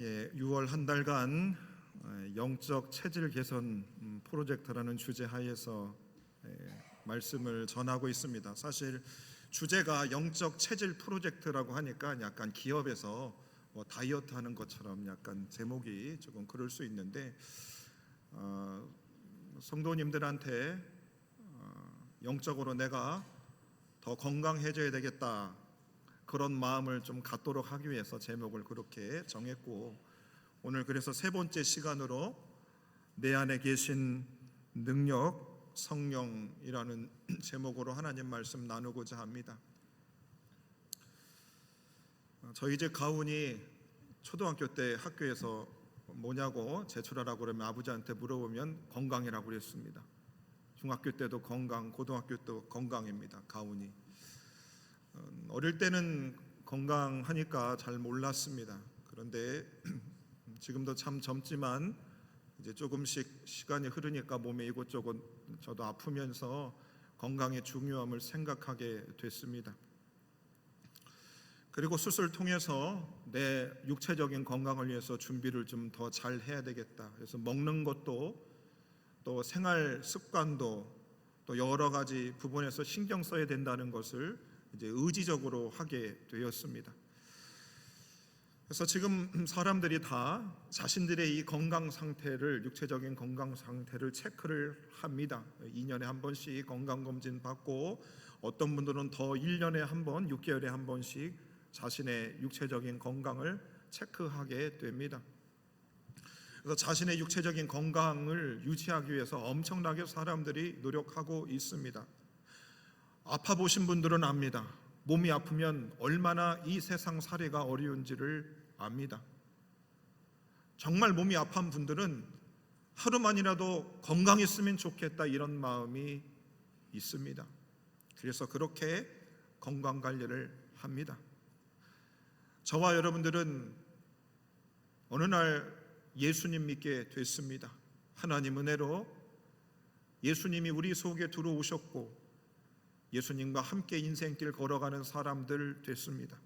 6월 한 달간 영적 체질 개선 프로젝트라는 주제 하에서 말씀을 전하고 있습니다. 사실 주제가 영적 체질 프로젝트라고 하니까 약간 기업에서 다이어트 하는 것처럼 약간 제목이 조금 그럴 수 있는데, 성도님들한테 영적으로 내가 더 건강해져야 되겠다, 그런 마음을 좀 갖도록 하기 위해서 제목을 그렇게 정했고, 오늘 그래서 세 번째 시간으로 내 안에 계신 능력 성령이라는 제목으로 하나님 말씀 나누고자 합니다. 저희 집 가훈이 초등학교 때 학교에서 뭐냐고 제출하라고 그러면 아버지한테 물어보면 건강이라고 그랬습니다. 중학교 때도 건강, 고등학교 때도 건강입니다. 가훈이 어릴 때는 건강하니까 잘 몰랐습니다. 그런데 지금도 참 젊지만 이제 조금씩 시간이 흐르니까 몸에 이곳저곳 저도 아프면서 건강의 중요함을 생각하게 됐습니다. 그리고 수술을 통해서 내 육체적인 건강을 위해서 준비를 좀 더 잘 해야 되겠다. 그래서 먹는 것도 또 생활 습관도 또 여러 가지 부분에서 신경 써야 된다는 것을 이제 의지적으로 하게 되었습니다. 그래서 지금 사람들이 다 자신들의 이 건강 상태를, 육체적인 건강 상태를 체크를 합니다. 2년에 한 번씩 건강검진 받고, 어떤 분들은 더 1년에 한 번, 6개월에 한 번씩 자신의 육체적인 건강을 체크하게 됩니다. 그래서 자신의 육체적인 건강을 유지하기 위해서 엄청나게 사람들이 노력하고 있습니다. 아파 보신 분들은 압니다. 몸이 아프면 얼마나 이 세상 살이가 어려운지를 압니다. 정말 몸이 아픈 분들은 하루만이라도 건강했으면 좋겠다, 이런 마음이 있습니다. 그래서 그렇게 건강관리를 합니다. 저와 여러분들은 어느 날 예수님 믿게 됐습니다. 하나님 은혜로 예수님이 우리 속에 들어오셨고, 예수님과 함께 인생길 걸어가는 사람들 됐습니다.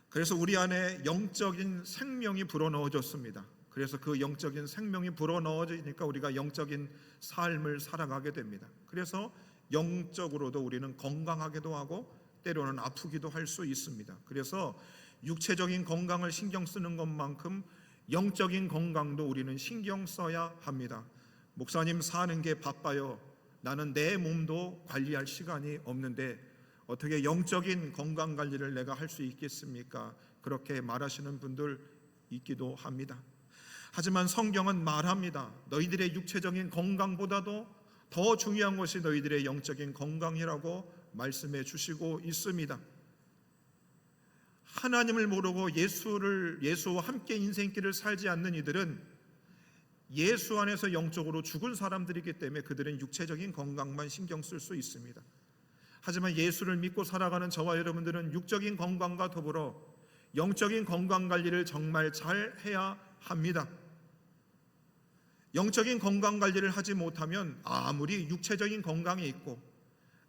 그래서 우리 안에 영적인 생명이 불어넣어졌습니다. 그래서 그 영적인 생명이 불어넣어지니까 우리가 영적인 삶을 살아가게 됩니다. 그래서 영적으로도 우리는 건강하기도 하고 때로는 아프기도 할 수 있습니다. 그래서 육체적인 건강을 신경 쓰는 것만큼 영적인 건강도 우리는 신경 써야 합니다. 목사님, 사는 게 바빠요. 나는 내 몸도 관리할 시간이 없는데 어떻게 영적인 건강 관리를 내가 할 수 있겠습니까? 그렇게 말하시는 분들 있기도 합니다. 하지만 성경은 말합니다. 너희들의 육체적인 건강보다도 더 중요한 것이 너희들의 영적인 건강이라고 말씀해 주시고 있습니다. 하나님을 모르고 예수와 함께 인생길을 살지 않는 이들은 예수 안에서 영적으로 죽은 사람들이기 때문에 그들은 육체적인 건강만 신경 쓸 수 있습니다. 하지만 예수를 믿고 살아가는 저와 여러분들은 육적인 건강과 더불어 영적인 건강 관리를 정말 잘 해야 합니다. 영적인 건강 관리를 하지 못하면 아무리 육체적인 건강이 있고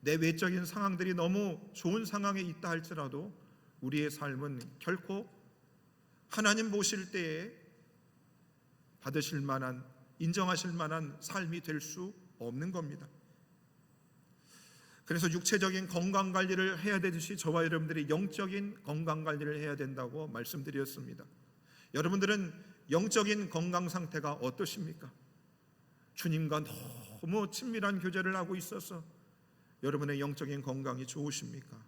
내 외적인 상황들이 너무 좋은 상황에 있다 할지라도 우리의 삶은 결코 하나님 보실 때에 받으실 만한, 인정하실 만한 삶이 될 수 없는 겁니다. 그래서 육체적인 건강 관리를 해야 되듯이 저와 여러분들이 영적인 건강 관리를 해야 된다고 말씀드렸습니다. 여러분들은 영적인 건강 상태가 어떠십니까? 주님과 너무 친밀한 교제를 하고 있어서 여러분의 영적인 건강이 좋으십니까?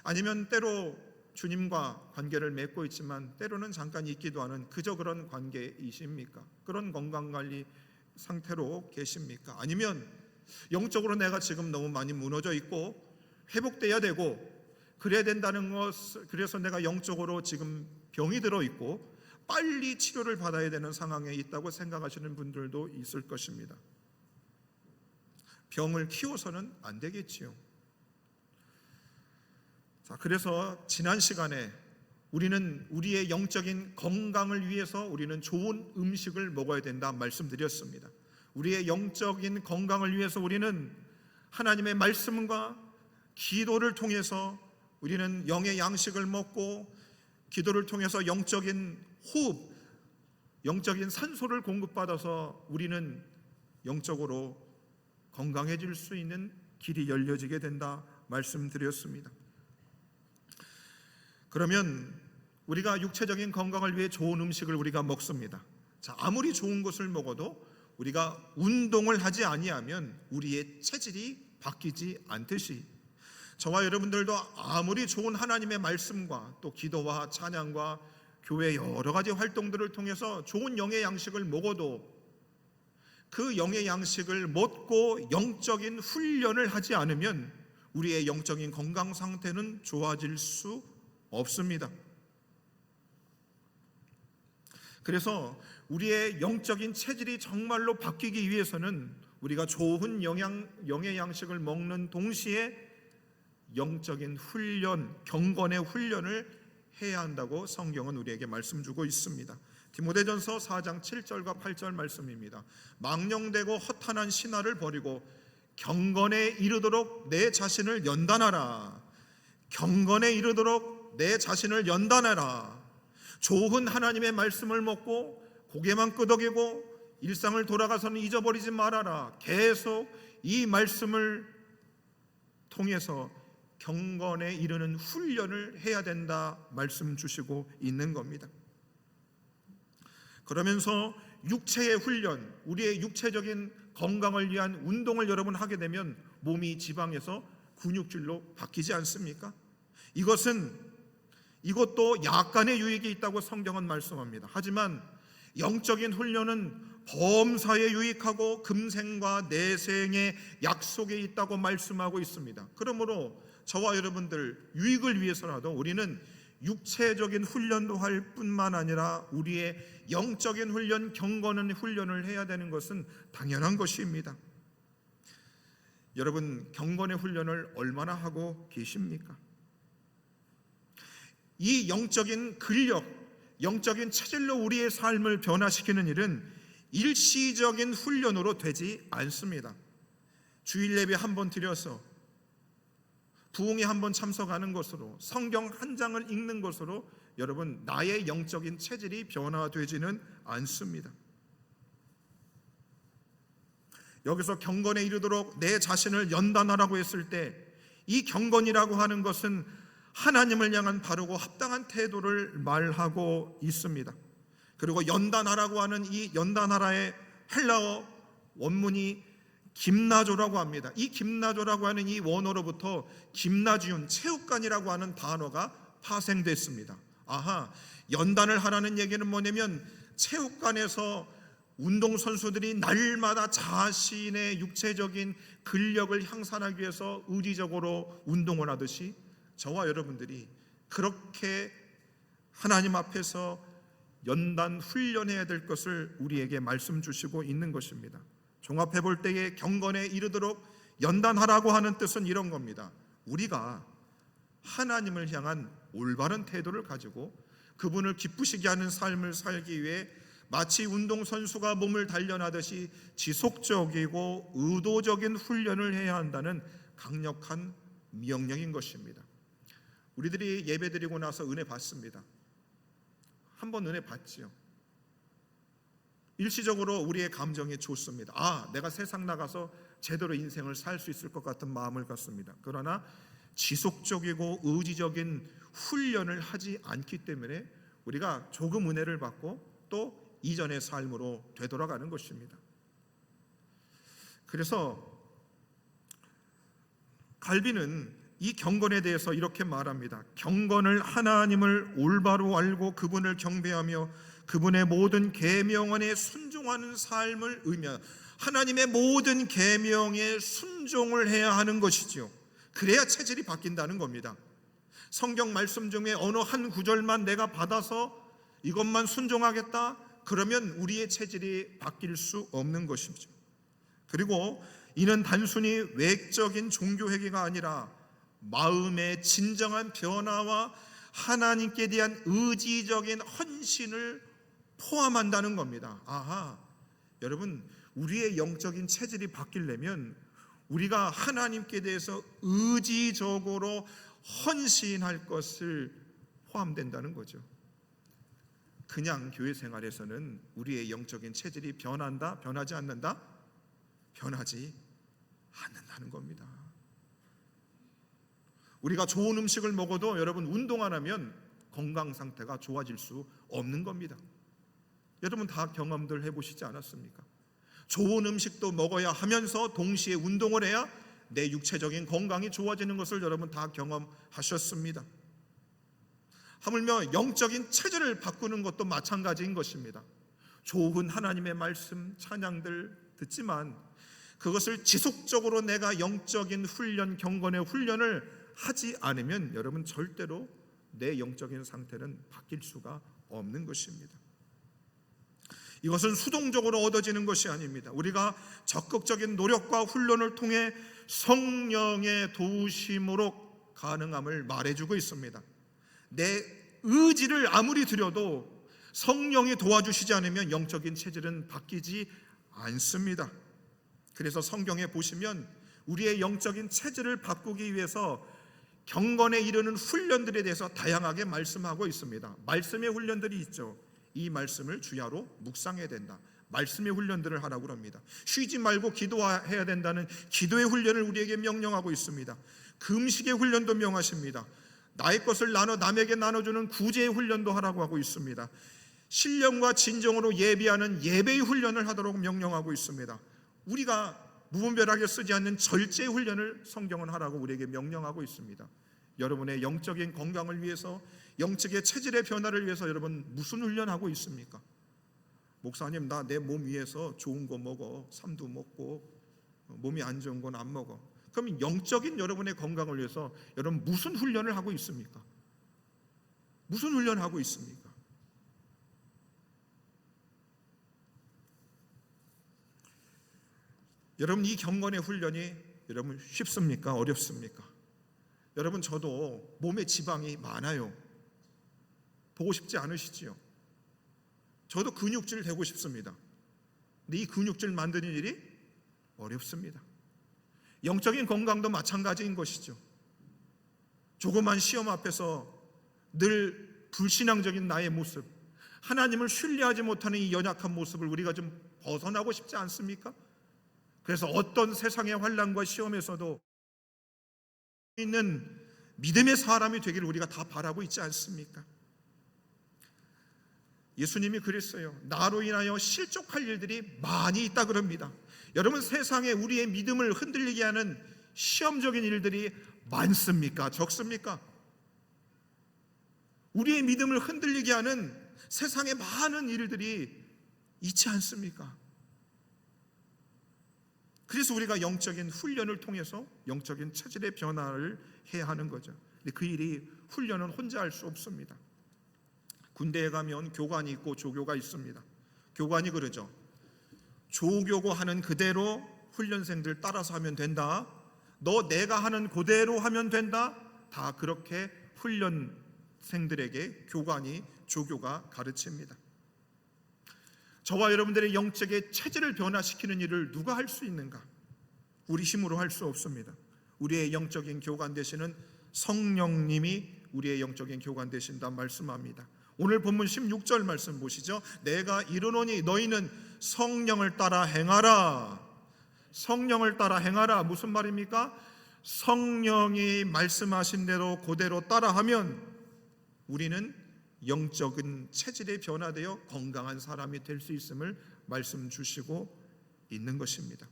아니면 때로 주님과 관계를 맺고 있지만 때로는 잠깐 있기도 하는 그저 그런 관계이십니까? 그런 건강관리 상태로 계십니까? 아니면 영적으로 내가 지금 너무 많이 무너져 있고 회복돼야 되고 그래야 된다는 것, 그래서 내가 영적으로 지금 병이 들어 있고 빨리 치료를 받아야 되는 상황에 있다고 생각하시는 분들도 있을 것입니다. 병을 키워서는 안 되겠지요. 자, 그래서 지난 시간에 우리는 우리의 영적인 건강을 위해서 우리는 좋은 음식을 먹어야 된다 말씀드렸습니다. 우리의 영적인 건강을 위해서 우리는 하나님의 말씀과 기도를 통해서 우리는 영의 양식을 먹고 기도를 통해서 영적인 호흡, 영적인 산소를 공급받아서 우리는 영적으로 건강해질 수 있는 길이 열려지게 된다 말씀드렸습니다. 그러면 우리가 육체적인 건강을 위해 좋은 음식을 우리가 먹습니다. 자, 아무리 좋은 것을 먹어도 우리가 운동을 하지 아니하면 우리의 체질이 바뀌지 않듯이 저와 여러분들도 아무리 좋은 하나님의 말씀과 또 기도와 찬양과 교회 여러 가지 활동들을 통해서 좋은 영의 양식을 먹어도 그 영의 양식을 먹고 영적인 훈련을 하지 않으면 우리의 영적인 건강 상태는 좋아질 수 없습니다. 그래서 우리의 영적인 체질이 정말로 바뀌기 위해서는 우리가 좋은 영의 양식을 먹는 동시에 영적인 훈련, 경건의 훈련을 해야 한다고 성경은 우리에게 말씀 주고 있습니다. 디모데전서 4장 7절과 8절 말씀입니다. 망령되고 허탄한 신화를 버리고 경건에 이르도록 내 자신을 연단하라. 경건에 이르도록 내 자신을 연단하라. 좋은 하나님의 말씀을 먹고 고개만 끄덕이고 일상을 돌아가서는 잊어버리지 말아라. 계속 이 말씀을 통해서 경건에 이르는 훈련을 해야 된다 말씀 주시고 있는 겁니다. 그러면서 육체의 훈련, 우리의 육체적인 건강을 위한 운동을 여러분 하게 되면 몸이 지방에서 근육질로 바뀌지 않습니까? 이것도 약간의 유익이 있다고 성경은 말씀합니다. 하지만 영적인 훈련은 범사에 유익하고 금생과 내생의 약속에 있다고 말씀하고 있습니다. 그러므로 저와 여러분들 유익을 위해서라도 우리는 육체적인 훈련도 할 뿐만 아니라 우리의 영적인 훈련, 경건한 훈련을 해야 되는 것은 당연한 것입니다. 여러분, 경건의 훈련을 얼마나 하고 계십니까? 이 영적인 근력, 영적인 체질로 우리의 삶을 변화시키는 일은 일시적인 훈련으로 되지 않습니다. 주일 예배 한 번 드려서 부흥회 한 번 참석하는 것으로 성경 한 장을 읽는 것으로 여러분 나의 영적인 체질이 변화되지는 않습니다. 여기서 경건에 이르도록 내 자신을 연단하라고 했을 때 이 경건이라고 하는 것은 하나님을 향한 바르고 합당한 태도를 말하고 있습니다. 그리고 연단하라고 하는 이 연단하라의 헬라어 원문이 김나조라고 합니다. 이 김나조라고 하는 이 원어로부터 김나지움, 체육관이라고 하는 단어가 파생됐습니다. 아하, 연단을 하라는 얘기는 뭐냐면 체육관에서 운동선수들이 날마다 자신의 육체적인 근력을 향상하기 위해서 의지적으로 운동을 하듯이 저와 여러분들이 그렇게 하나님 앞에서 연단 훈련해야 될 것을 우리에게 말씀 주시고 있는 것입니다. 종합해 볼 때에 경건에 이르도록 연단하라고 하는 뜻은 이런 겁니다. 우리가 하나님을 향한 올바른 태도를 가지고 그분을 기쁘시게 하는 삶을 살기 위해 마치 운동선수가 몸을 단련하듯이 지속적이고 의도적인 훈련을 해야 한다는 강력한 명령인 것입니다. 우리들이 예배드리고 나서 은혜 받습니다. 한번 은혜 받지요. 일시적으로 우리의 감정이 좋습니다. 아, 내가 세상 나가서 제대로 인생을 살 수 있을 것 같은 마음을 갖습니다. 그러나 지속적이고 의지적인 훈련을 하지 않기 때문에 우리가 조금 은혜를 받고 또 이전의 삶으로 되돌아가는 것입니다. 그래서 갈비는 이 경건에 대해서 이렇게 말합니다. 경건을 하나님을 올바로 알고 그분을 경배하며 그분의 모든 계명안에 순종하는 삶을 의미하는, 하나님의 모든 계명에 순종을 해야 하는 것이죠. 그래야 체질이 바뀐다는 겁니다. 성경 말씀 중에 어느 한 구절만 내가 받아서 이것만 순종하겠다, 그러면 우리의 체질이 바뀔 수 없는 것이죠. 그리고 이는 단순히 외적인 종교회개가 아니라 마음의 진정한 변화와 하나님께 대한 의지적인 헌신을 포함한다는 겁니다. 아하, 여러분, 우리의 영적인 체질이 바뀌려면 우리가 하나님께 대해서 의지적으로 헌신할 것을 포함된다는 거죠. 그냥 교회 생활에서는 우리의 영적인 체질이 변한다? 변하지 않는다? 변하지 않는다는 겁니다. 우리가 좋은 음식을 먹어도 여러분 운동 안 하면 건강 상태가 좋아질 수 없는 겁니다. 여러분 다 경험들 해보시지 않았습니까? 좋은 음식도 먹어야 하면서 동시에 운동을 해야 내 육체적인 건강이 좋아지는 것을 여러분 다 경험하셨습니다. 하물며 영적인 체질을 바꾸는 것도 마찬가지인 것입니다. 좋은 하나님의 말씀, 찬양들 듣지만 그것을 지속적으로 내가 영적인 훈련, 경건의 훈련을 하지 않으면 여러분 절대로 내 영적인 상태는 바뀔 수가 없는 것입니다. 이것은 수동적으로 얻어지는 것이 아닙니다. 우리가 적극적인 노력과 훈련을 통해 성령의 도우심으로 가능함을 말해주고 있습니다. 내 의지를 아무리 들여도 성령이 도와주시지 않으면 영적인 체질은 바뀌지 않습니다. 그래서 성경에 보시면 우리의 영적인 체질을 바꾸기 위해서 경건에 이르는 훈련들에 대해서 다양하게 말씀하고 있습니다. 말씀의 훈련들이 있죠. 이 말씀을 주야로 묵상해야 된다. 말씀의 훈련들을 하라고 합니다. 쉬지 말고 기도해야 된다는 기도의 훈련을 우리에게 명령하고 있습니다. 금식의 훈련도 명하십니다. 나의 것을 나눠 남에게 나눠주는 구제의 훈련도 하라고 하고 있습니다. 신령과 진정으로 예비하는 예배의 훈련을 하도록 명령하고 있습니다. 우리가 무분별하게 쓰지 않는 절제의 훈련을 성경은 하라고 우리에게 명령하고 있습니다. 여러분의 영적인 건강을 위해서, 영적의 체질의 변화를 위해서 여러분 무슨 훈련하고 있습니까? 목사님, 나 내 몸 위해서 좋은 거 먹어, 삼두 먹고 몸이 안 좋은 건 안 먹어. 그럼 영적인 여러분의 건강을 위해서 여러분 무슨 훈련을 하고 있습니까? 무슨 훈련하고 있습니까? 여러분 이 경건의 훈련이 여러분 쉽습니까? 어렵습니까? 여러분 저도 몸에 지방이 많아요. 보고 싶지 않으시지요? 저도 근육질 되고 싶습니다. 근데 이 근육질 만드는 일이 어렵습니다. 영적인 건강도 마찬가지인 것이죠. 조그만 시험 앞에서 늘 불신앙적인 나의 모습, 하나님을 신뢰하지 못하는 이 연약한 모습을 우리가 좀 벗어나고 싶지 않습니까? 그래서 어떤 세상의 환난과 시험에서도 있는 믿음의 사람이 되기를 우리가 다 바라고 있지 않습니까? 예수님이 그랬어요. 나로 인하여 실족할 일들이 많이 있다 그럽니다. 여러분 세상에 우리의 믿음을 흔들리게 하는 시험적인 일들이 많습니까? 적습니까? 우리의 믿음을 흔들리게 하는 세상에 많은 일들이 있지 않습니까? 그래서 우리가 영적인 훈련을 통해서 영적인 체질의 변화를 해야 하는 거죠. 근데 그 일이 훈련은 혼자 할 수 없습니다. 군대에 가면 교관이 있고 조교가 있습니다. 교관이 그러죠. 조교고 하는 그대로 훈련생들 따라서 하면 된다. 너 내가 하는 그대로 하면 된다. 다 그렇게 훈련생들에게 교관이 조교가 가르칩니다. 저와 여러분들의 영적의 체질을 변화시키는 일을 누가 할 수 있는가? 우리 힘으로 할 수 없습니다. 우리의 영적인 교관 되시는 성령님이 우리의 영적인 교관 되신다 말씀합니다. 오늘 본문 16절 말씀 보시죠. 내가 이르노니 너희는 성령을 따라 행하라. 성령을 따라 행하라. 무슨 말입니까? 성령이 말씀하신 대로 그대로 따라하면 우리는 영적인 체질에 변화되어 건강한 사람이 될 수 있음을 말씀 주시고 있는 것입니다.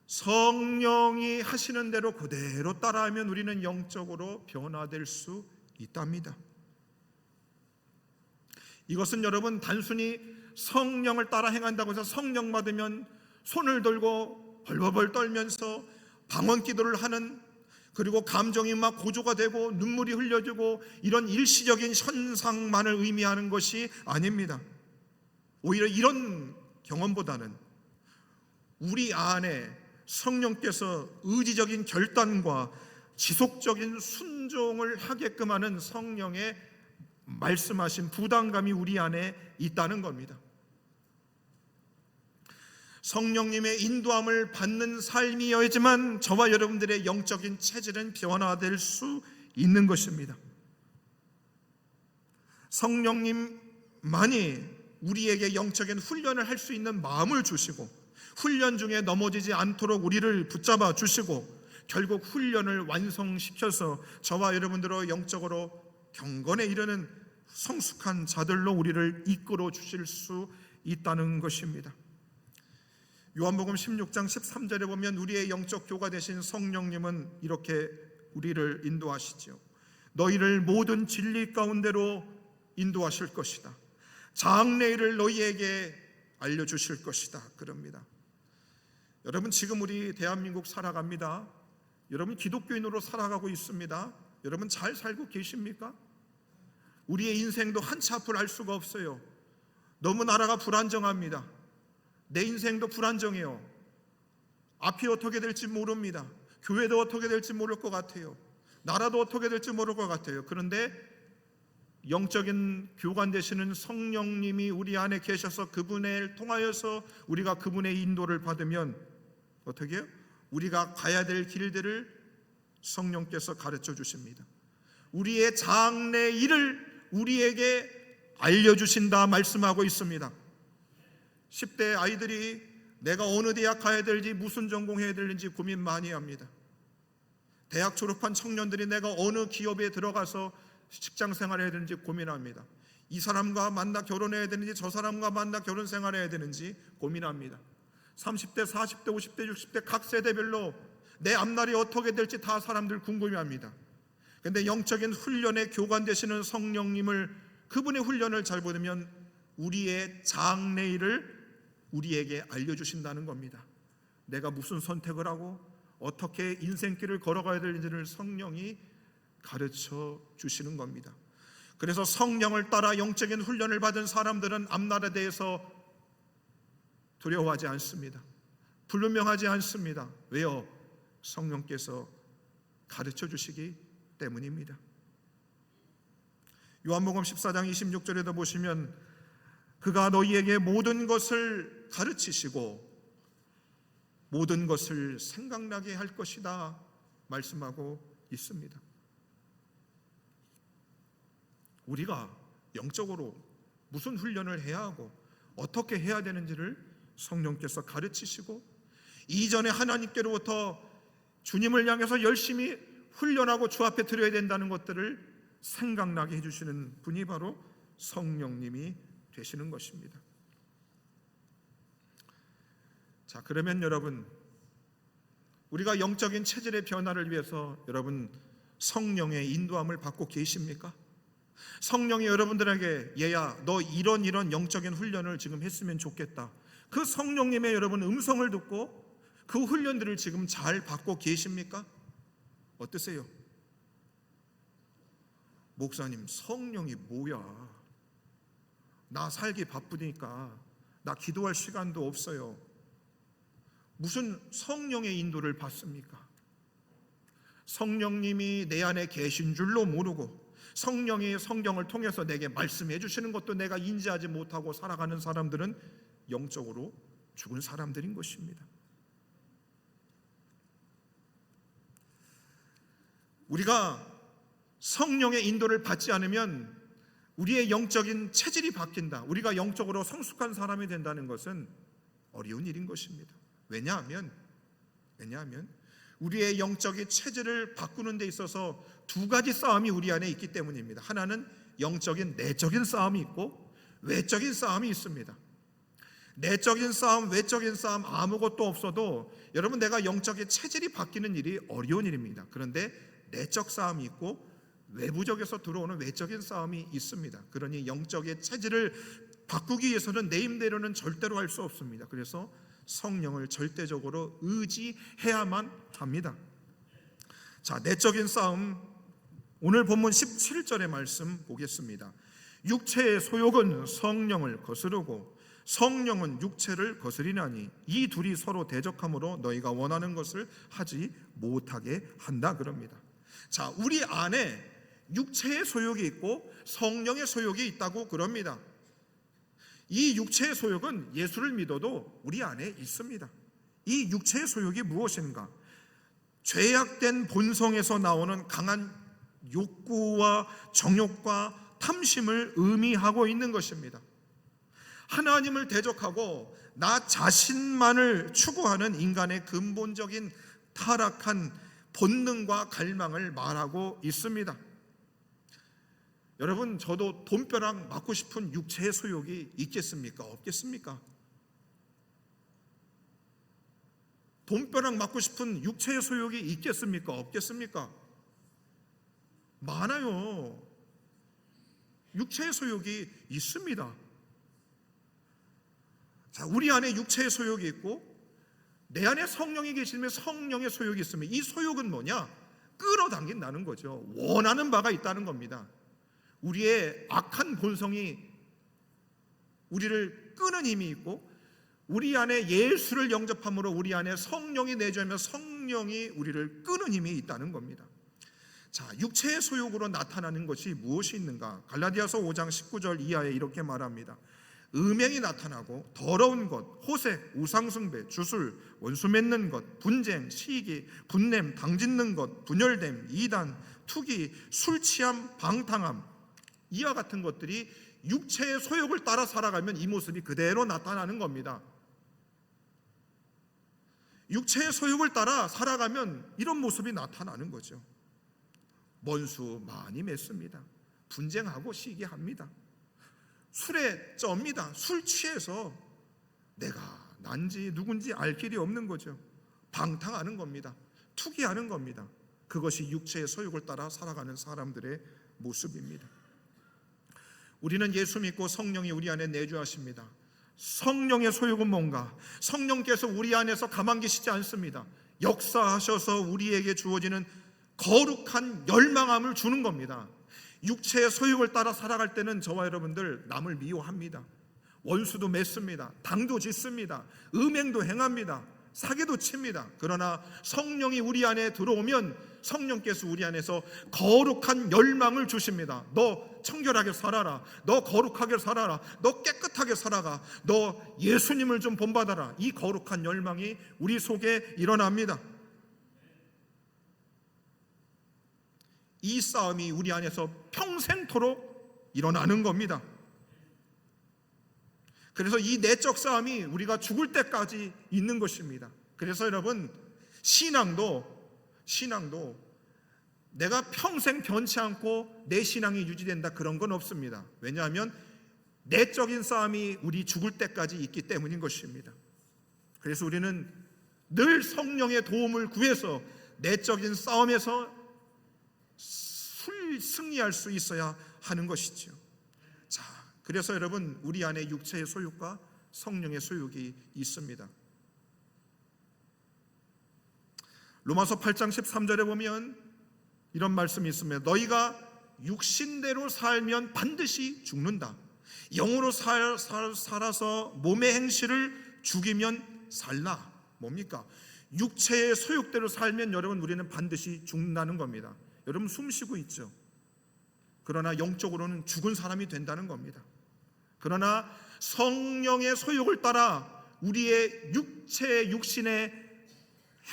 성령이 하시는 대로 그대로 따라하면 우리는 영적으로 변화될 수 있답니다. 이것은 여러분 단순히 성령을 따라 행한다고 해서 성령 받으면 손을 들고 벌벌벌 떨면서 방언 기도를 하는, 그리고 감정이 막 고조가 되고 눈물이 흘려지고 이런 일시적인 현상만을 의미하는 것이 아닙니다. 오히려 이런 경험보다는 우리 안에 성령께서 의지적인 결단과 지속적인 순종을 하게끔 하는 성령의 말씀하신 부담감이 우리 안에 있다는 겁니다. 성령님의 인도함을 받는 삶이어야지만 저와 여러분들의 영적인 체질은 변화될 수 있는 것입니다. 성령님 많이 우리에게 영적인 훈련을 할 수 있는 마음을 주시고, 훈련 중에 넘어지지 않도록 우리를 붙잡아 주시고, 결국 훈련을 완성시켜서 저와 여러분들의 영적으로 경건에 이르는 성숙한 자들로 우리를 이끌어 주실 수 있다는 것입니다. 요한복음 16장 13절에 보면 우리의 영적 교가 되신 성령님은 이렇게 우리를 인도하시죠. 너희를 모든 진리 가운데로 인도하실 것이다. 장래일을 너희에게 알려주실 것이다. 그럽니다. 여러분, 지금 우리 대한민국 살아갑니다. 여러분, 기독교인으로 살아가고 있습니다. 여러분, 잘 살고 계십니까? 우리의 인생도 한치 앞을 알 수가 없어요. 너무 나라가 불안정합니다. 내 인생도 불안정해요. 앞이 어떻게 될지 모릅니다. 교회도 어떻게 될지 모를 것 같아요. 나라도 어떻게 될지 모를 것 같아요. 그런데 영적인 교관 되시는 성령님이 우리 안에 계셔서 그분을 통하여서 우리가 그분의 인도를 받으면 어떻게 해요? 우리가 가야 될 길들을 성령께서 가르쳐 주십니다. 우리의 장래 일을 우리에게 알려주신다 말씀하고 있습니다. 10대 아이들이 내가 어느 대학 가야 될지, 무슨 전공해야 되는지 고민 많이 합니다. 대학 졸업한 청년들이 내가 어느 기업에 들어가서 직장 생활해야 되는지 고민합니다. 이 사람과 만나 결혼해야 되는지, 저 사람과 만나 결혼 생활해야 되는지 고민합니다. 30대, 40대, 50대, 60대 각 세대별로 내 앞날이 어떻게 될지 다 사람들 궁금해합니다. 그런데 영적인 훈련에 교관 되시는 성령님을, 그분의 훈련을 잘 받으면 우리의 장래일을 우리에게 알려주신다는 겁니다. 내가 무슨 선택을 하고 어떻게 인생길을 걸어가야 되는지를 성령이 가르쳐 주시는 겁니다. 그래서 성령을 따라 영적인 훈련을 받은 사람들은 앞날에 대해서 두려워하지 않습니다. 불분명하지 않습니다. 왜요? 성령께서 가르쳐 주시기 때문입니다. 요한복음 14장 26절에도 보시면 그가 너희에게 모든 것을 가르치시고 모든 것을 생각나게 할 것이다 말씀하고 있습니다. 우리가 영적으로 무슨 훈련을 해야 하고 어떻게 해야 되는지를 성령께서 가르치시고, 이전에 하나님께로부터 주님을 향해서 열심히 훈련하고 주 앞에 드려야 된다는 것들을 생각나게 해주시는 분이 바로 성령님이 되시는 것입니다. 자, 그러면 여러분, 우리가 영적인 체질의 변화를 위해서 여러분 성령의 인도함을 받고 계십니까? 성령이 여러분들에게 얘야 너 이런 영적인 훈련을 지금 했으면 좋겠다, 그 성령님의 여러분 음성을 듣고 그 훈련들을 지금 잘 받고 계십니까? 어떠세요? 목사님, 성령이 뭐야? 나 살기 바쁘니까 나 기도할 시간도 없어요. 무슨 성령의 인도를 받습니까? 성령님이 내 안에 계신 줄로 모르고 성령이 성경을 통해서 내게 말씀해 주시는 것도 내가 인지하지 못하고 살아가는 사람들은 영적으로 죽은 사람들인 것입니다. 우리가 성령의 인도를 받지 않으면 우리의 영적인 체질이 바뀐다, 우리가 영적으로 성숙한 사람이 된다는 것은 어려운 일인 것입니다. 왜냐하면 우리의 영적인 체질을 바꾸는 데 있어서 두 가지 싸움이 우리 안에 있기 때문입니다. 하나는 영적인 내적인 싸움이 있고 외적인 싸움이 있습니다. 내적인 싸움, 외적인 싸움 아무것도 없어도 여러분 내가 영적인 체질이 바뀌는 일이 어려운 일입니다. 그런데 내적 싸움이 있고 외부적에서 들어오는 외적인 싸움이 있습니다. 그러니 영적인 체질을 바꾸기 위해서는 내 힘대로는 절대로 할 수 없습니다. 그래서 성령을 절대적으로 의지해야만 합니다. 자, 내적인 싸움, 오늘 본문 17절의 말씀 보겠습니다. 육체의 소욕은 성령을 거스르고 성령은 육체를 거스리나니 이 둘이 서로 대적함으로 너희가 원하는 것을 하지 못하게 한다 그럽니다. 자, 우리 안에 육체의 소욕이 있고 성령의 소욕이 있다고 그럽니다. 이 육체의 소욕은 예수를 믿어도 우리 안에 있습니다. 이 육체의 소욕이 무엇인가? 죄악된 본성에서 나오는 강한 욕구와 정욕과 탐심을 의미하고 있는 것입니다. 하나님을 대적하고 나 자신만을 추구하는 인간의 근본적인 타락한 본능과 갈망을 말하고 있습니다. 여러분, 저도 돈벼락 맞고 싶은 육체의 소욕이 있겠습니까? 없겠습니까? 돈벼락 맞고 싶은 육체의 소욕이 있겠습니까? 없겠습니까? 많아요. 육체의 소욕이 있습니다. 자, 우리 안에 육체의 소욕이 있고 내 안에 성령이 계시면 성령의 소욕이 있으면 이 소욕은 뭐냐? 끌어당긴다는 거죠. 원하는 바가 있다는 겁니다. 우리의 악한 본성이 우리를 끄는 힘이 있고 우리 안에 예수를 영접함으로 우리 안에 성령이 내주하며 성령이 우리를 끄는 힘이 있다는 겁니다. 자, 육체의 소욕으로 나타나는 것이 무엇이 있는가? 갈라디아서 5장 19절 이하에 이렇게 말합니다. 음행이 나타나고 더러운 것, 호색, 우상숭배, 주술, 원수 맺는 것, 분쟁, 시기, 분냄, 당짓는 것, 분열됨, 이단, 투기, 술 취함, 방탕함, 이와 같은 것들이 육체의 소욕을 따라 살아가면 이 모습이 그대로 나타나는 겁니다. 육체의 소욕을 따라 살아가면 이런 모습이 나타나는 거죠. 원수 많이 맺습니다. 분쟁하고 시기합니다. 술에 쩝니다. 술 취해서 내가 난지 누군지 알 길이 없는 거죠. 방탕하는 겁니다. 투기하는 겁니다. 그것이 육체의 소욕을 따라 살아가는 사람들의 모습입니다. 우리는 예수 믿고 성령이 우리 안에 내주하십니다. 성령의 소욕은 뭔가? 성령께서 우리 안에서 가만 계시지 않습니다. 역사하셔서 우리에게 주어지는 거룩한 열망함을 주는 겁니다. 육체의 소욕을 따라 살아갈 때는 저와 여러분들 남을 미워합니다. 원수도 맺습니다. 당도 짓습니다. 음행도 행합니다. 사기도 칩니다. 그러나 성령이 우리 안에 들어오면 성령께서 우리 안에서 거룩한 열망을 주십니다. 너 청결하게 살아라. 너 거룩하게 살아라. 너 깨끗하게 살아가. 너 예수님을 좀 본받아라. 이 거룩한 열망이 우리 속에 일어납니다. 이 싸움이 우리 안에서 평생토록 일어나는 겁니다. 그래서 이 내적 싸움이 우리가 죽을 때까지 있는 것입니다. 그래서 여러분, 신앙도 내가 평생 변치 않고 내 신앙이 유지된다 그런 건 없습니다. 왜냐하면 내적인 싸움이 우리 죽을 때까지 있기 때문인 것입니다. 그래서 우리는 늘 성령의 도움을 구해서 내적인 싸움에서 승리할 수 있어야 하는 것이죠. 자, 그래서 여러분, 우리 안에 육체의 소욕과 성령의 소욕이 있습니다. 로마서 8장 13절에 보면 이런 말씀이 있습니다. 너희가 육신대로 살면 반드시 죽는다. 영으로 살아서 몸의 행실을 죽이면 살라. 뭡니까? 육체의 소욕대로 살면 여러분, 우리는 반드시 죽는다는 겁니다. 여러분, 숨 쉬고 있죠. 그러나 영적으로는 죽은 사람이 된다는 겁니다. 그러나 성령의 소욕을 따라 우리의 육신의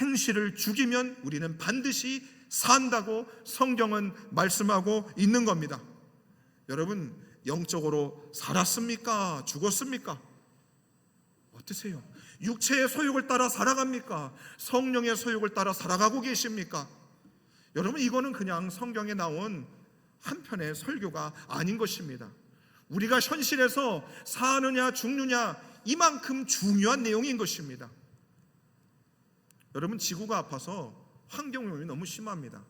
행실을 죽이면 우리는 반드시 산다고 성경은 말씀하고 있는 겁니다. 여러분, 영적으로 살았습니까? 죽었습니까? 어떠세요? 육체의 소욕을 따라 살아갑니까? 성령의 소욕을 따라 살아가고 계십니까? 여러분, 이거는 그냥 성경에 나온 한편의 설교가 아닌 것입니다. 우리가 현실에서 사느냐 죽느냐 이만큼 중요한 내용인 것입니다. 여러분, 지구가 아파서 환경오염이 너무 심합니다.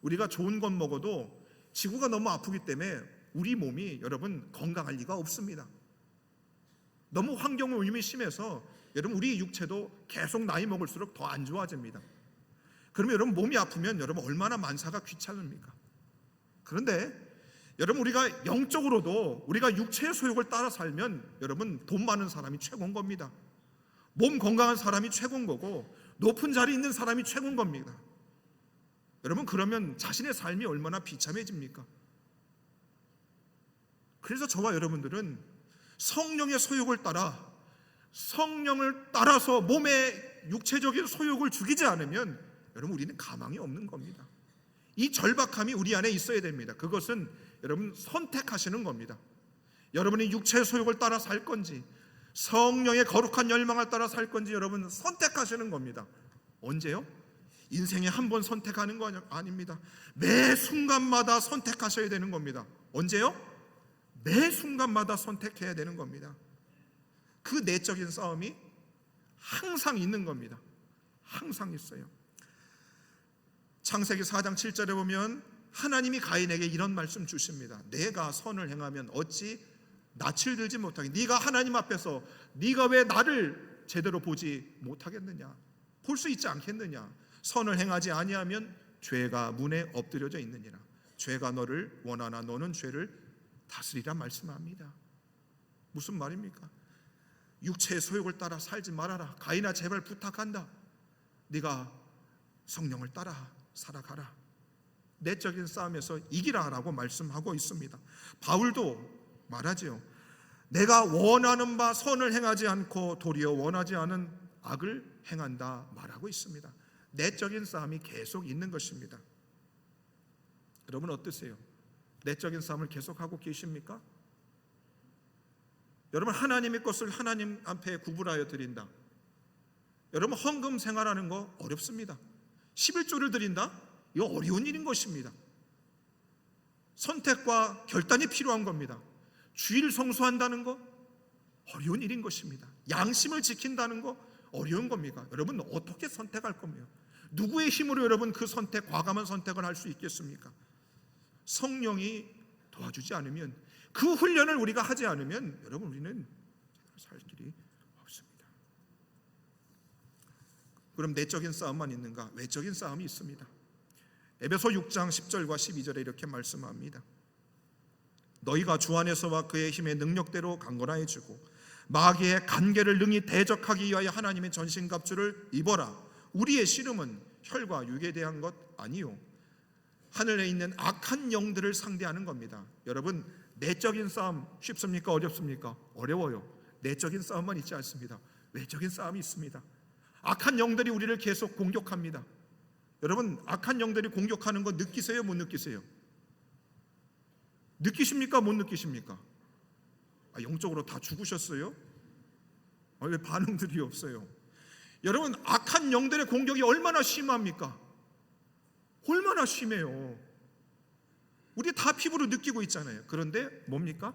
우리가 좋은 것 먹어도 지구가 너무 아프기 때문에 우리 몸이 여러분 건강할 리가 없습니다. 너무 환경오염이 심해서 여러분 우리 육체도 계속 나이 먹을수록 더 안 좋아집니다. 그러면 여러분 몸이 아프면 여러분 얼마나 만사가 귀찮습니까? 그런데 여러분 우리가 영적으로도 우리가 육체의 소욕을 따라 살면 여러분 돈 많은 사람이 최고인 겁니다. 몸 건강한 사람이 최고인 거고 높은 자리에 있는 사람이 최고인 겁니다. 여러분 그러면 자신의 삶이 얼마나 비참해집니까? 그래서 저와 여러분들은 성령의 소욕을 따라 성령을 따라서 몸의 육체적인 소욕을 죽이지 않으면 여러분 우리는 가망이 없는 겁니다. 이 절박함이 우리 안에 있어야 됩니다. 그것은 여러분 선택하시는 겁니다. 여러분이 육체의 소욕을 따라 살 건지 성령의 거룩한 열망을 따라 살 건지 여러분 선택하시는 겁니다. 언제요? 인생에 한 번 선택하는 거 아닙니다. 매 순간마다 선택하셔야 되는 겁니다. 언제요? 매 순간마다 선택해야 되는 겁니다. 그 내적인 싸움이 항상 있는 겁니다. 항상 있어요. 창세기 4장 7절에 보면 하나님이 가인에게 이런 말씀 주십니다. 내가 선을 행하면 어찌 낯을 들지 못하게, 네가 하나님 앞에서 네가 왜 나를 제대로 보지 못하겠느냐, 볼 수 있지 않겠느냐. 선을 행하지 아니하면 죄가 문에 엎드려져 있느니라. 죄가 너를 원하나 너는 죄를 다스리라 말씀합니다. 무슨 말입니까? 육체의 소욕을 따라 살지 말아라. 가인아 제발 부탁한다. 네가 성령을 따라 살아가라. 내적인 싸움에서 이기라라고 말씀하고 있습니다. 바울도 말하지요. 내가 원하는 바 선을 행하지 않고 도리어 원하지 않은 악을 행한다 말하고 있습니다. 내적인 싸움이 계속 있는 것입니다. 여러분 어떠세요? 내적인 싸움을 계속하고 계십니까? 여러분 하나님의 것을 하나님 앞에 구분하여 드린다. 여러분 헌금 생활하는 거 어렵습니다. 11조를 드린다? 이거 어려운 일인 것입니다. 선택과 결단이 필요한 겁니다. 주일 성수한다는 거 어려운 일인 것입니다. 양심을 지킨다는 거 어려운 겁니다. 여러분 어떻게 선택할 겁니까? 누구의 힘으로 여러분 그 선택, 과감한 선택을 할 수 있겠습니까? 성령이 도와주지 않으면, 그 훈련을 우리가 하지 않으면 여러분 우리는 살 길이 없습니다. 그럼 내적인 싸움만 있는가? 외적인 싸움이 있습니다. 에베소 6장 10절과 12절에 이렇게 말씀합니다. 너희가 주 안에서와 그의 힘의 능력대로 강건하여지고 마귀의 간계를 능히 대적하기 위하여 하나님의 전신갑주를 입어라. 우리의 씨름은 혈과 육에 대한 것 아니요 하늘에 있는 악한 영들을 상대하는 겁니다. 여러분 내적인 싸움 쉽습니까? 어렵습니까? 어려워요. 내적인 싸움만 있지 않습니다. 외적인 싸움이 있습니다. 악한 영들이 우리를 계속 공격합니다. 여러분 악한 영들이 공격하는 거 느끼세요? 못 느끼세요? 느끼십니까? 못 느끼십니까? 영적으로 다 죽으셨어요? 왜 반응들이 없어요? 여러분 악한 영들의 공격이 얼마나 심합니까? 얼마나 심해요. 우리 다 피부로 느끼고 있잖아요. 그런데 뭡니까?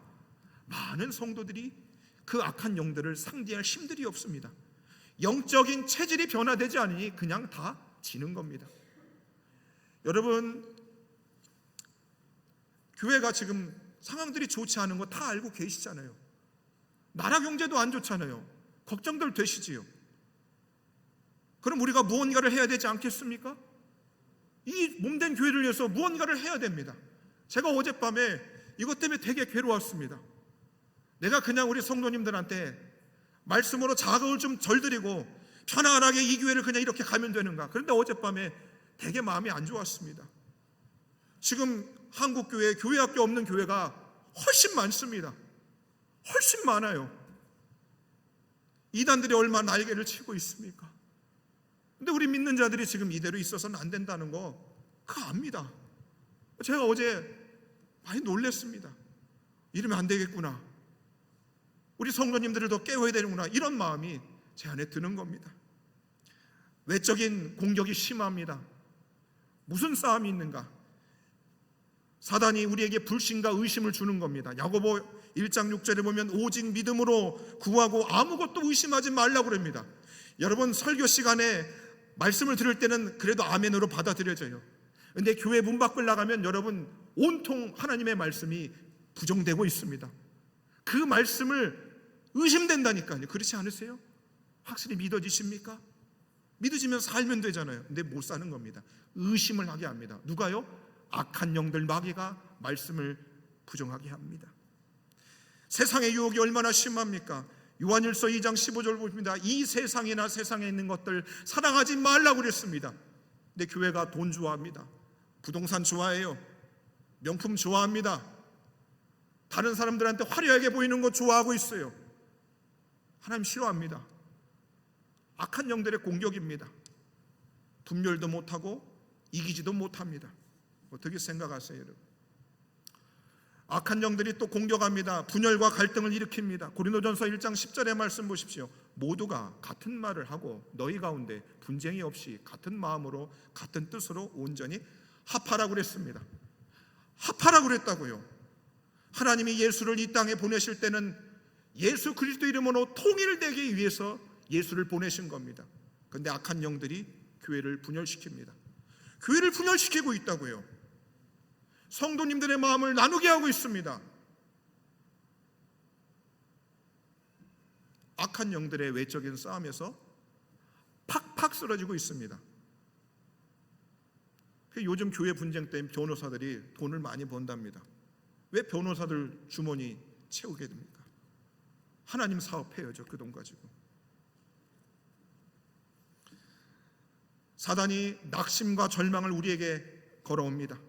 많은 성도들이 그 악한 영들을 상대할 힘들이 없습니다. 영적인 체질이 변화되지 않으니 그냥 다 지는 겁니다. 여러분 교회가 지금 상황들이 좋지 않은 거 다 알고 계시잖아요. 나라 경제도 안 좋잖아요. 걱정들 되시지요. 그럼 우리가 무언가를 해야 되지 않겠습니까? 이 몸된 교회를 위해서 무언가를 해야 됩니다. 제가 어젯밤에 이것 때문에 되게 괴로웠습니다. 내가 그냥 우리 성도님들한테 말씀으로 자극을 좀 덜 드리고 편안하게 이 교회를 그냥 이렇게 가면 되는가. 그런데 어젯밤에 되게 마음이 안 좋았습니다. 지금 한국 교회, 교회 학교 없는 교회가 훨씬 많습니다. 훨씬 많아요. 이단들이 얼마나 날개를 치고 있습니까? 근데 우리 믿는 자들이 지금 이대로 있어서는 안 된다는 거 그거 압니다. 제가 어제 많이 놀랐습니다. 이러면 안 되겠구나. 우리 성도님들을 더 깨워야 되는구나. 이런 마음이 제 안에 드는 겁니다. 외적인 공격이 심합니다. 무슨 싸움이 있는가? 사단이 우리에게 불신과 의심을 주는 겁니다. 야고보 1장 6절에 보면 오직 믿음으로 구하고 아무것도 의심하지 말라고 그럽니다. 여러분 설교 시간에 말씀을 들을 때는 그래도 아멘으로 받아들여져요. 그런데 교회 문 밖을 나가면 여러분 온통 하나님의 말씀이 부정되고 있습니다. 그 말씀을 의심된다니까요. 그렇지 않으세요? 확실히 믿어지십니까? 믿어지면 살면 되잖아요. 근데 못 사는 겁니다. 의심을 하게 합니다. 누가요? 악한 영들 마귀가 말씀을 부정하게 합니다. 세상의 유혹이 얼마나 심합니까? 요한일서 2장 15절 보십니다. 이 세상이나 세상에 있는 것들 사랑하지 말라고 그랬습니다. 근데 교회가 돈 좋아합니다. 부동산 좋아해요. 명품 좋아합니다. 다른 사람들한테 화려하게 보이는 거 좋아하고 있어요. 하나님 싫어합니다. 악한 영들의 공격입니다. 분별도 못하고 이기지도 못합니다. 어떻게 생각하세요, 여러분? 악한 영들이 또 공격합니다. 분열과 갈등을 일으킵니다. 고린도전서 1장 10절의 말씀 보십시오. 모두가 같은 말을 하고 너희 가운데 분쟁이 없이 같은 마음으로 같은 뜻으로 온전히 합하라고 그랬습니다. 합하라고 그랬다고요. 하나님이 예수를 이 땅에 보내실 때는 예수 그리스도 이름으로 통일되기 위해서 예수를 보내신 겁니다. 그런데 악한 영들이 교회를 분열시킵니다. 교회를 분열시키고 있다고요. 성도님들의 마음을 나누게 하고 있습니다. 악한 영들의 외적인 싸움에서 팍팍 쓰러지고 있습니다. 요즘 교회 분쟁 때문에 변호사들이 돈을 많이 번답니다. 왜 변호사들 주머니 채우게 됩니까? 하나님 사업해야죠, 그 돈 가지고. 사단이 낙심과 절망을 우리에게 걸어옵니다.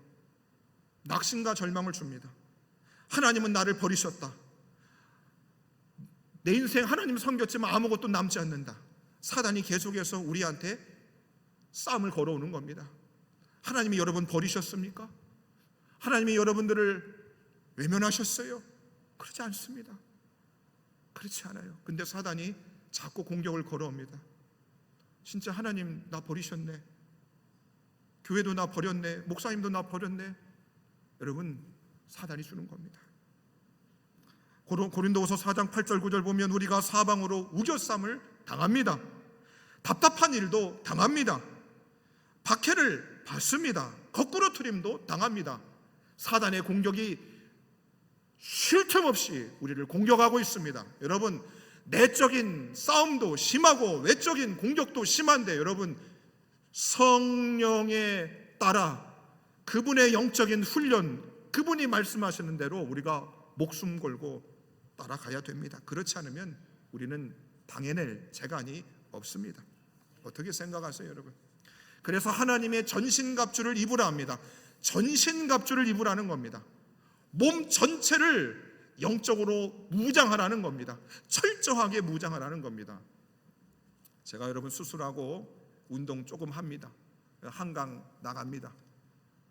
낙심과 절망을 줍니다. 하나님은 나를 버리셨다. 내 인생 하나님 섬겼지만 아무것도 남지 않는다. 사단이 계속해서 우리한테 싸움을 걸어오는 겁니다. 하나님이 여러분 버리셨습니까? 하나님이 여러분들을 외면하셨어요? 그렇지 않습니다. 그렇지 않아요. 근데 사단이 자꾸 공격을 걸어옵니다. 진짜 하나님 나 버리셨네. 교회도 나 버렸네. 목사님도 나 버렸네. 여러분, 사단이 주는 겁니다. 고린도후서 4장 8절 9절 보면 우리가 사방으로 우겨쌈을 당합니다. 답답한 일도 당합니다. 박해를 받습니다. 거꾸로 트림도 당합니다. 사단의 공격이 쉴 틈 없이 우리를 공격하고 있습니다. 여러분, 내적인 싸움도 심하고 외적인 공격도 심한데 여러분, 성령에 따라 그분의 영적인 훈련, 그분이 말씀하시는 대로 우리가 목숨 걸고 따라가야 됩니다. 그렇지 않으면 우리는 당해낼 재간이 없습니다. 어떻게 생각하세요, 여러분? 그래서 하나님의 전신갑주를 입으라 합니다. 전신갑주를 입으라는 겁니다. 몸 전체를 영적으로 무장하라는 겁니다. 철저하게 무장하라는 겁니다. 제가 여러분 수술하고 운동 조금 합니다. 한강 나갑니다.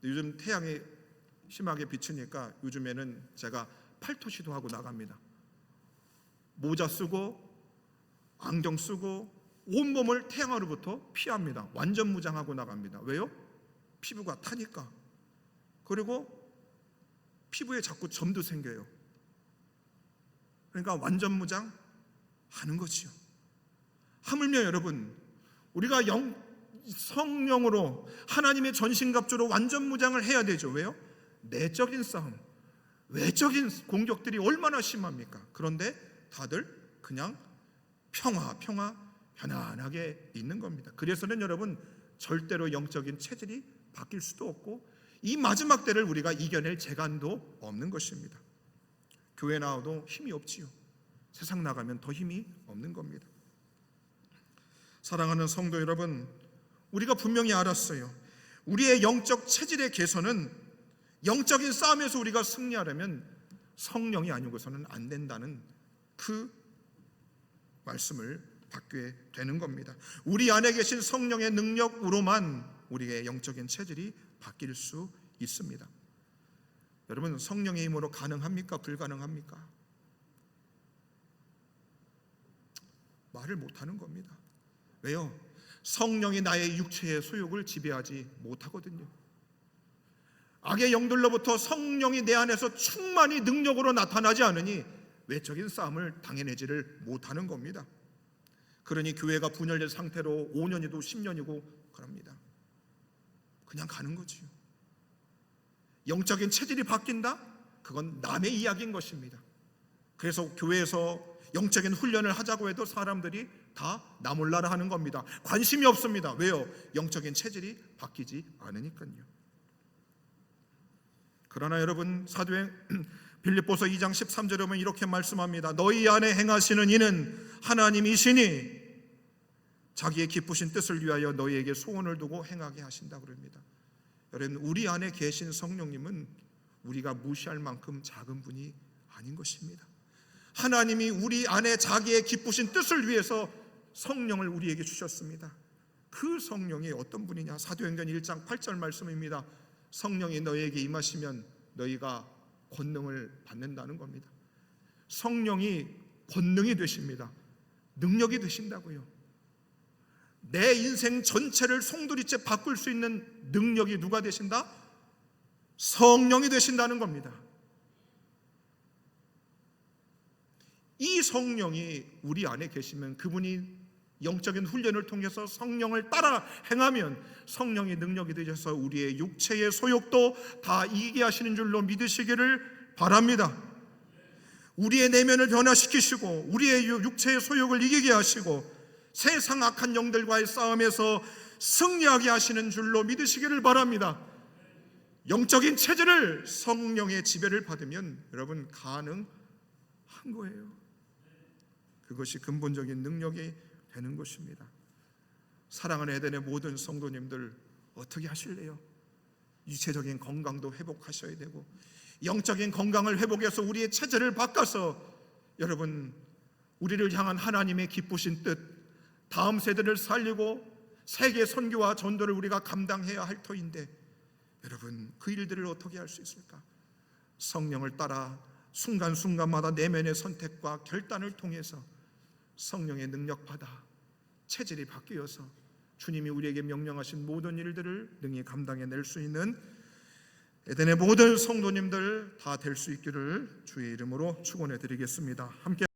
요즘 태양이 심하게 비치니까 요즘에는 제가 팔토시도 하고 나갑니다. 모자 쓰고 안경 쓰고 온몸을 태양으로부터 피합니다. 완전 무장하고 나갑니다. 왜요? 피부가 타니까. 그리고 피부에 자꾸 점도 생겨요. 그러니까 완전 무장 하는 거지요. 하물며 여러분, 우리가 성령으로 하나님의 전신갑주로 완전 무장을 해야 되죠. 왜요? 내적인 싸움, 외적인 공격들이 얼마나 심합니까? 그런데 다들 그냥 평화 편안하게 있는 겁니다. 그래서는 여러분, 절대로 영적인 체질이 바뀔 수도 없고 이 마지막 때를 우리가 이겨낼 재간도 없는 것입니다. 교회 나와도 힘이 없지요. 세상 나가면 더 힘이 없는 겁니다. 사랑하는 성도 여러분, 우리가 분명히 알았어요. 우리의 영적 체질의 개선은 영적인 싸움에서 우리가 승리하려면 성령이 아니고서는 안 된다는 그 말씀을 받게 되는 겁니다. 우리 안에 계신 성령의 능력으로만 우리의 영적인 체질이 바뀔 수 있습니다. 여러분, 성령의 힘으로 가능합니까? 불가능합니까? 말을 못하는 겁니다. 왜요? 성령이 나의 육체의 소욕을 지배하지 못하거든요. 악의 영들로부터 성령이 내 안에서 충만히 능력으로 나타나지 않으니 외적인 싸움을 당해내지를 못하는 겁니다. 그러니 교회가 분열된 상태로 5년이고 10년이고 그럽니다. 그냥 가는 거지요. 영적인 체질이 바뀐다? 그건 남의 이야기인 것입니다. 그래서 교회에서 영적인 훈련을 하자고 해도 사람들이 다 나 몰라라 하는 겁니다. 관심이 없습니다. 왜요? 영적인 체질이 바뀌지 않으니까요. 그러나 여러분, 사도행 빌립보서 2장 13절에 보면 이렇게 말씀합니다. 너희 안에 행하시는 이는 하나님이시니 자기의 기쁘신 뜻을 위하여 너희에게 소원을 두고 행하게 하신다 그럽니다. 여러분, 우리 안에 계신 성령님은 우리가 무시할 만큼 작은 분이 아닌 것입니다. 하나님이 우리 안에 자기의 기쁘신 뜻을 위해서 성령을 우리에게 주셨습니다. 그 성령이 어떤 분이냐? 사도행전 1장 8절 말씀입니다. 성령이 너희에게 임하시면 너희가 권능을 받는다는 겁니다. 성령이 권능이 되십니다. 능력이 되신다고요. 내 인생 전체를 송두리째 바꿀 수 있는 능력이 누가 되신다? 성령이 되신다는 겁니다. 이 성령이 우리 안에 계시면, 그분이 영적인 훈련을 통해서 성령을 따라 행하면 성령의 능력이 되셔서 우리의 육체의 소욕도 다 이기게 하시는 줄로 믿으시기를 바랍니다. 우리의 내면을 변화시키시고 우리의 육체의 소욕을 이기게 하시고 세상 악한 영들과의 싸움에서 승리하게 하시는 줄로 믿으시기를 바랍니다. 영적인 체질을 성령의 지배를 받으면 여러분 가능한 거예요. 그것이 근본적인 능력이 되는 것입니다. 사랑하는 에덴의 모든 성도님들, 어떻게 하실래요? 육체적인 건강도 회복하셔야 되고 영적인 건강을 회복해서 우리의 체질을 바꿔서 여러분 우리를 향한 하나님의 기쁘신 뜻, 다음 세대를 살리고 세계 선교와 전도를 우리가 감당해야 할 터인데 여러분 그 일들을 어떻게 할 수 있을까? 성령을 따라 순간순간마다 내면의 선택과 결단을 통해서 성령의 능력 받아 체질이 바뀌어서 주님이 우리에게 명령하신 모든 일들을 능히 감당해낼 수 있는 에덴의 모든 성도님들 다 될 수 있기를 주의 이름으로 축원해 드리겠습니다. 함께